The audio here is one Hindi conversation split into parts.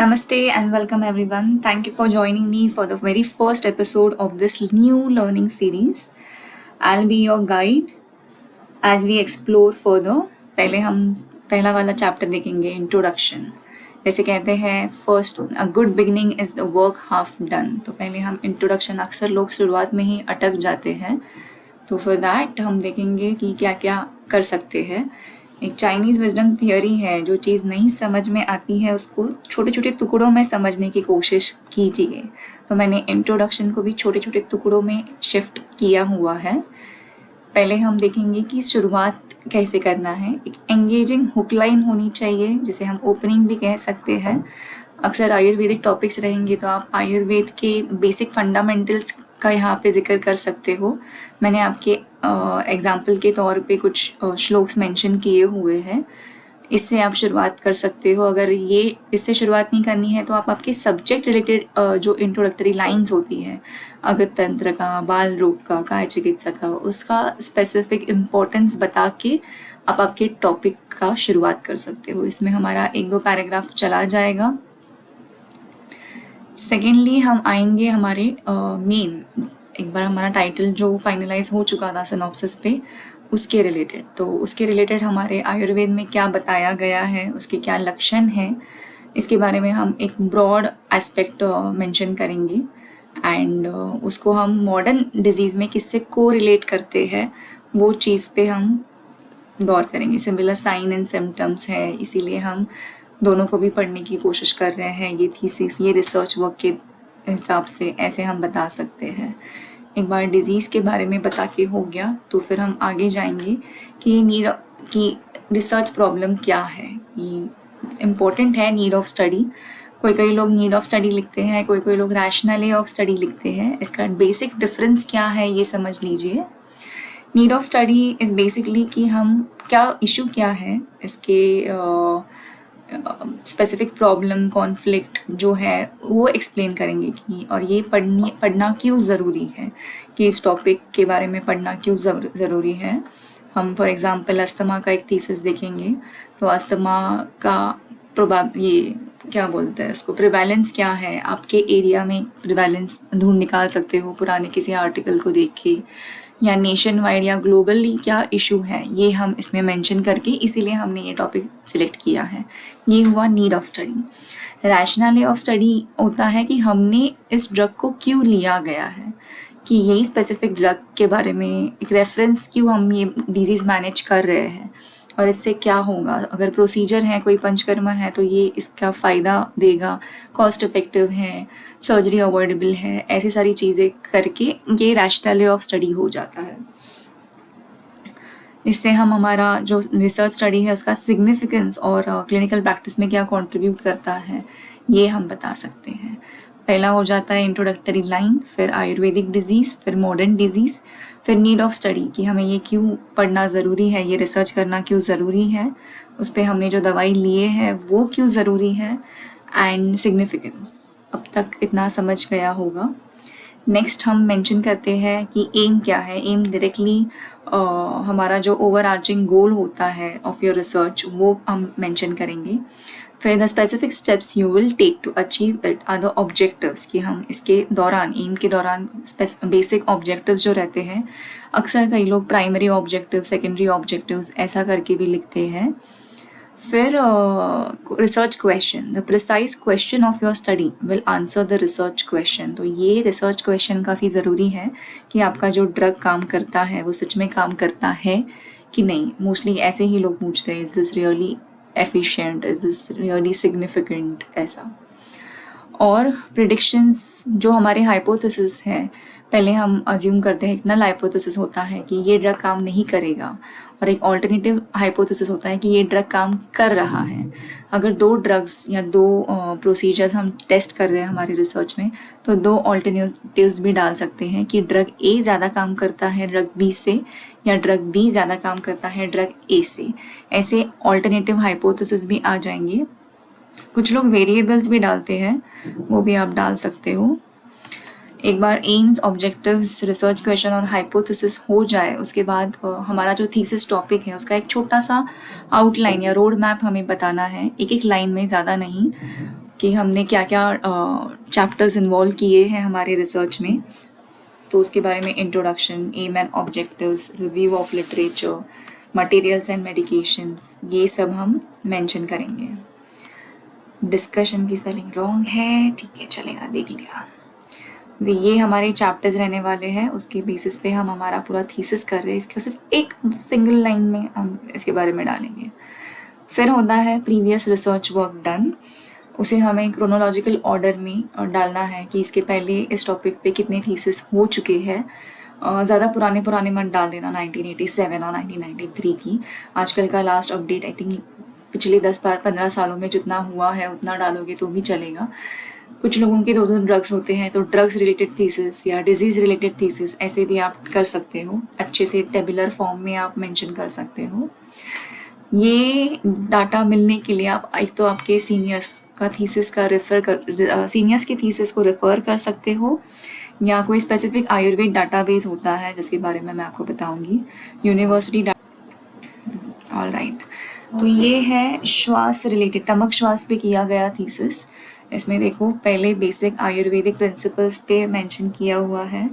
Namaste and welcome everyone. Thank you for joining me for the very first episode of this new learning series. I'll be your guide as we explore further. पहले हम पहला वाला चैप्टर देखेंगे इंट्रोडक्शन. जैसे कहते हैं first a good beginning is the work half done. तो पहले हम इंट्रोडक्शन अक्सर लोग शुरुआत में ही अटक जाते हैं. तो फॉर दैट हम देखेंगे कि क्या क्या कर सकते हैं. एक चाइनीज़ विजडम थियोरी है, जो चीज़ नहीं समझ में आती है उसको छोटे छोटे टुकड़ों में समझने की कोशिश कीजिए. तो मैंने इंट्रोडक्शन को भी छोटे छोटे टुकड़ों में शिफ्ट किया हुआ है. पहले हम देखेंगे कि शुरुआत कैसे करना है. एक एंगेजिंग हुक लाइन होनी चाहिए, जिसे हम ओपनिंग भी कह सकते हैं. अक्सर आयुर्वेदिक टॉपिक्स रहेंगे तो आप आयुर्वेद के बेसिक फंडामेंटल्स का यहाँ पे जिक्र कर सकते हो. मैंने आपके एग्जाम्पल के तौर पे कुछ श्लोक्स मेंशन किए हुए हैं. इससे आप शुरुआत कर सकते हो. अगर ये इससे शुरुआत नहीं करनी है तो आप आपके सब्जेक्ट रिलेटेड जो इंट्रोडक्टरी लाइंस होती हैं, अगत तंत्र का, बाल रोग का, काय चिकित्सा का, उसका स्पेसिफिक इम्पोर्टेंस बता के आप आपके टॉपिक का शुरुआत कर सकते हो. इसमें हमारा 1-2 पैराग्राफ चला जाएगा. सेकेंडली हम आएंगे हमारे मेन, एक बार हमारा टाइटल जो फाइनलाइज हो चुका था सिनॉप्सिस पे, उसके रिलेटेड. तो उसके रिलेटेड हमारे आयुर्वेद में क्या बताया गया है, उसके क्या लक्षण हैं, इसके बारे में हम एक ब्रॉड एस्पेक्ट मेंशन करेंगे. एंड उसको हम मॉडर्न डिजीज़ में किससे को रिलेट करते हैं वो चीज़ पे हम गौर करेंगे. सिमिलर साइन एंड सिम्टम्स है, इसीलिए हम दोनों को भी पढ़ने की कोशिश कर रहे हैं. ये थीसिस, ये रिसर्च वर्क के हिसाब से ऐसे हम बता सकते हैं. एक बार डिज़ीज़ के बारे में बता के हो गया तो फिर हम आगे जाएंगे कि नीड की रिसर्च प्रॉब्लम क्या है. ये इम्पोर्टेंट है नीड ऑफ स्टडी. कोई लोग नीड ऑफ स्टडी लिखते हैं, कोई लोग रैशनली ऑफ स्टडी लिखते हैं. इसका बेसिक डिफरेंस क्या है ये समझ लीजिए. Need of study is basically कि हम क्या इशू क्या है, इसके स्पेसिफिक प्रॉब्लम, कॉन्फ्लिक्ट जो है वो एक्सप्लेन करेंगे कि और ये पढ़ना क्यों ज़रूरी है, कि इस टॉपिक के बारे में पढ़ना क्यों ज़रूरी है. हम फॉर एग्जांपल अस्थमा का एक थीसिस देखेंगे. तो अस्थमा का ये क्या बोलते हैं उसको, प्रिवेलेंस क्या है. आपके एरिया में प्रिवेलेंस ढूंढ निकाल सकते हो पुराने किसी आर्टिकल को देख के, या नेशन वाइड या ग्लोबली क्या इशू है, ये हम इसमें मेंशन करके इसीलिए हमने ये टॉपिक सिलेक्ट किया है. ये हुआ need of study. Rational of study होता है कि हमने इस ड्रग को क्यों लिया गया है, कि यही स्पेसिफिक ड्रग के बारे में एक रेफरेंस क्यों हम ये डिजीज़ मैनेज कर रहे हैं और इससे क्या होगा. अगर प्रोसीजर है, कोई पंचकर्मा है, तो ये इसका फ़ायदा देगा, कॉस्ट इफ़ेक्टिव है, सर्जरी अवॉइडेबल है. ऐसी सारी चीज़ें करके ये रैशनल ऑफ स्टडी हो जाता है. इससे हम हमारा जो रिसर्च स्टडी है उसका सिग्निफिकेंस और क्लिनिकल प्रैक्टिस में क्या कंट्रीब्यूट करता है ये हम बता सकते हैं. पहला हो जाता है इंट्रोडक्टरी लाइन, फिर आयुर्वेदिक डिजीज़, फिर मॉडर्न डिजीज़, फिर नीड ऑफ स्टडी कि हमें ये क्यों पढ़ना ज़रूरी है, ये रिसर्च करना क्यों ज़रूरी है, उस पर हमने जो दवाई लिए है वो क्यों ज़रूरी है, एंड सिग्निफिकेंस. अब तक इतना समझ गया होगा. नेक्स्ट हम मेंशन करते हैं कि एम क्या है. एम डायरेक्टली हमारा जो ओवर आर्चिंग गोल होता है ऑफ योर रिसर्च वो हम मेंशन करेंगे. फिर the specific steps you will take to achieve it are the objectives, कि हम इसके दौरान, एम के दौरान बेसिक ऑब्जेक्टिव्स जो रहते हैं, अक्सर कई लोग प्राइमरी ऑब्जेक्टिव, सेकेंडरी ऑब्जेक्टिव्स ऐसा करके भी लिखते हैं. फिर research question, the precise question of your study will answer the research question. तो ये रिसर्च क्वेश्चन काफ़ी ज़रूरी है कि आपका जो ड्रग काम करता है वो सच में काम करता है कि नहीं. मोस्टली ऐसे ही लोग पूछते हैं, is this really efficient, is this really significant, ऐसा. और प्रिडिक्शंस जो हमारे हाइपोथेसिस हैं, पहले हम अज्यूम करते हैं, एक नल हाइपोथेसिस होता है कि ये ड्रग काम नहीं करेगा, और एक ऑल्टरनेटिव हाइपोथेसिस होता है कि ये ड्रग काम कर रहा है. अगर 2 ड्रग्स या 2 प्रोसीजर्स हम टेस्ट कर रहे हैं हमारे रिसर्च में, तो 2 ऑल्टरनेटिव्स भी डाल सकते हैं कि ड्रग ए ज़्यादा काम करता है ड्रग बी से, या ड्रग बी ज़्यादा काम करता है ड्रग ए से. ऐसे ऑल्टरनेटिव हाइपोथेसिस भी आ जाएंगे. कुछ लोग वेरिएबल्स भी डालते हैं, वो भी आप डाल सकते हो. एक बार एम्स, ऑब्जेक्टिव्स, रिसर्च क्वेश्चन और हाइपोथेसिस हो जाए, उसके बाद हमारा जो थीसिस टॉपिक है उसका एक छोटा सा आउटलाइन या रोड मैप हमें बताना है, एक लाइन में, ज़्यादा नहीं. कि हमने क्या क्या चैप्टर्स इन्वॉल्व किए हैं हमारे रिसर्च में, तो उसके बारे में introduction, aim and objectives, review of literature, materials and medications, ये सब हम मेंशन करेंगे। डिस्कशन की स्पेलिंग रॉन्ग है, ठीक है चलेगा, देख लिया। तो ये हमारे चैप्टर्स रहने वाले हैं, उसके बेसिस पे हम हमारा पूरा थीसिस कर रहे हैं। इसका सिर्फ एक सिंगल लाइन में हम इसके बारे में डालेंगे। फिर होता है प्रीवियस रिसर्च वर्क डन, उसे हमें क्रोनोलॉजिकल ऑर्डर में डालना है कि इसके पहले इस टॉपिक पे कितने थीसिस हो चुके हैं। ज़्यादा पुराने मत डाल देना 1987 और 1993 की। आजकल का लास्ट अपडेट आई थिंक पिछले 10-15 सालों में जितना हुआ है उतना डालोगे तो भी चलेगा। कुछ लोगों के 2-2 ड्रग्स होते हैं, तो ड्रग्स रिलेटेड थीसिस या डिजीज़ रिलेटेड थीसिस ऐसे भी आप कर सकते हो, अच्छे से टेबुलर फॉर्म में आप मेंशन कर सकते हो। ये डाटा मिलने के लिए आप एक तो आपके सीनियर्स का थीसिस का सीनियर्स के थीसिस को रेफ़र कर सकते हो, या कोई स्पेसिफिक आयुर्वेद डाटाबेस होता है जिसके बारे में मैं आपको बताऊंगी, यूनिवर्सिटी ऑल राइट। तो ये है श्वास रिलेटेड, तमक श्वास पे किया गया थीसिस। इसमें देखो पहले बेसिक आयुर्वेदिक प्रिंसिपल्स पे मेंशन किया हुआ है,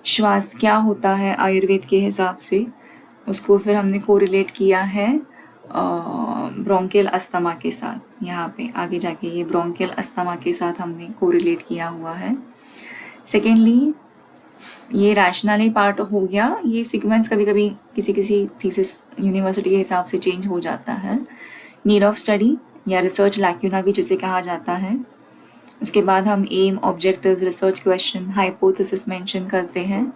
श्वास क्या होता है आयुर्वेद के हिसाब से, उसको फिर हमने कोरिलेट किया है ब्रोंकियल अस्थमा के साथ। यहाँ पे आगे जाके ये ब्रोंकियल अस्थमा के साथ हमने कोरिलेट किया हुआ है। सेकेंडली ये रैशनली पार्ट हो गया, ये सीक्वेंस कभी कभी किसी किसी थीसिस यूनिवर्सिटी के हिसाब से चेंज हो जाता है। नीड ऑफ स्टडी या रिसर्च लैक्यूना भी जिसे कहा जाता है। उसके बाद हम aim, objectives, research question, hypothesis mention करते हैं।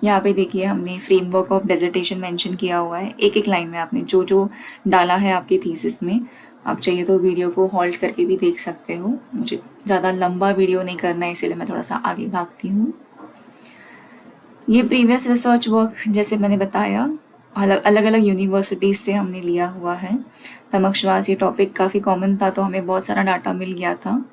यहाँ पे देखिए हमने फ्रेमवर्क ऑफ डिसर्टेशन मेंशन किया हुआ है, एक एक लाइन में आपने जो जो डाला है आपके थीसिस में। आप चाहिए तो वीडियो को होल्ड करके भी देख सकते हो, मुझे ज़्यादा लंबा वीडियो नहीं करना है इसलिए मैं थोड़ा सा आगे भागती हूँ। ये प्रीवियस रिसर्च वर्क जैसे मैंने बताया अलग अलग यूनिवर्सिटीज़ से हमने लिया हुआ है। तमक श्वास ये टॉपिक काफ़ी कॉमन था तो हमें बहुत सारा डाटा मिल गया था।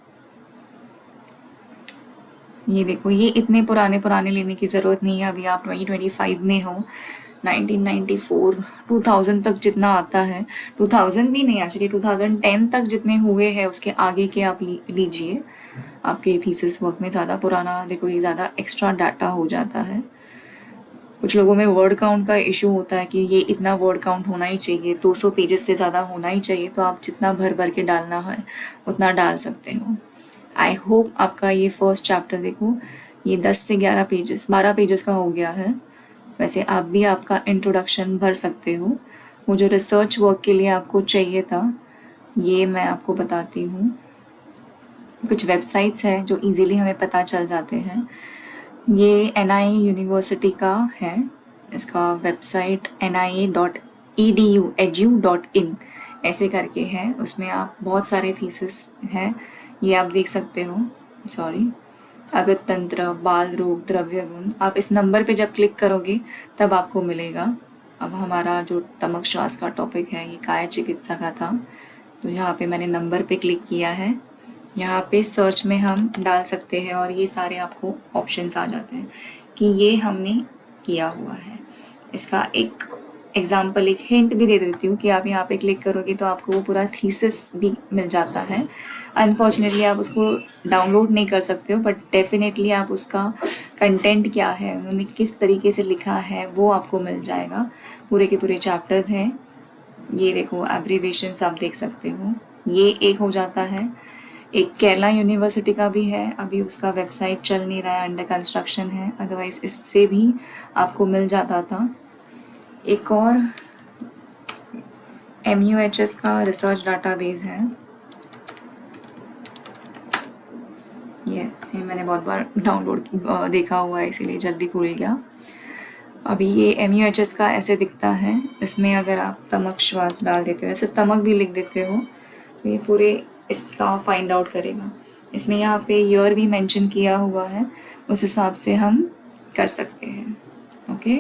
ये देखो ये इतने पुराने लेने की ज़रूरत नहीं है, अभी आप 2025 में हो। 1994 2000 तक जितना आता है, 2000 भी नहीं एक्चुअली 2010 तक जितने हुए हैं उसके आगे के आप लीजिए आपके थीसिस वर्क में। ज़्यादा पुराना देखो ये ज़्यादा एक्स्ट्रा डाटा हो जाता है। कुछ लोगों में वर्ड काउंट का इशू होता है कि ये इतना वर्ड काउंट होना ही चाहिए, 200 पेजेस से ज़्यादा होना ही चाहिए, तो आप जितना भर के डालना है उतना डाल सकते हो। आई होप आपका ये फर्स्ट चैप्टर देखो ये 10 से 11 पेजेस 12 पेजेस का हो गया है। वैसे आप भी आपका इंट्रोडक्शन भर सकते हो। वो जो रिसर्च वर्क के लिए आपको चाहिए था ये मैं आपको बताती हूँ। कुछ वेबसाइट्स हैं जो इजीली हमें पता चल जाते हैं। ये NIA यूनिवर्सिटी का है, इसका वेबसाइट nia.edu.in ऐसे करके है, उसमें आप बहुत सारे थीसिस हैं ये आप देख सकते हो। सॉरी, अगत तंत्र, बाल रोग, द्रव्य गुण, आप इस नंबर पे जब क्लिक करोगे तब आपको मिलेगा। अब हमारा जो तमक श्वास का टॉपिक है ये काय चिकित्सा का था, तो यहाँ पे मैंने नंबर पे क्लिक किया है। यहाँ पे सर्च में हम डाल सकते हैं और ये सारे आपको ऑप्शंस आ जाते हैं कि ये हमने किया हुआ है। इसका एक एग्जाम्पल, एक हिंट भी दे देती हूँ कि आप यहाँ पे क्लिक करोगे तो आपको वो पूरा थीसिस भी मिल जाता है। अनफॉर्चुनेटली आप उसको डाउनलोड नहीं कर सकते हो, बट डेफिनेटली आप उसका कंटेंट क्या है, उन्होंने किस तरीके से लिखा है वो आपको मिल जाएगा। पूरे के पूरे चैप्टर्स हैं। ये देखो एब्रीवेशंस आप देख सकते हो, ये एक हो जाता है। एक केरला यूनिवर्सिटी का भी है, अभी उसका वेबसाइट चल नहीं रहा है, अंडर कंस्ट्रक्शन है, अदरवाइज इससे भी आपको मिल जाता था। एक और MUHS का रिसर्च डाटाबेस है, यस ये मैंने बहुत बार डाउनलोड देखा हुआ है इसीलिए जल्दी खुल गया। अभी ये MUHS का ऐसे दिखता है, इसमें अगर आप तमक श्वास डाल देते हो, सिर्फ तमक भी लिख देते हो तो ये पूरे इसका फाइंड आउट करेगा। इसमें यहाँ पे ईयर भी मेंशन किया हुआ है, उस हिसाब से हम कर सकते हैं। ओके।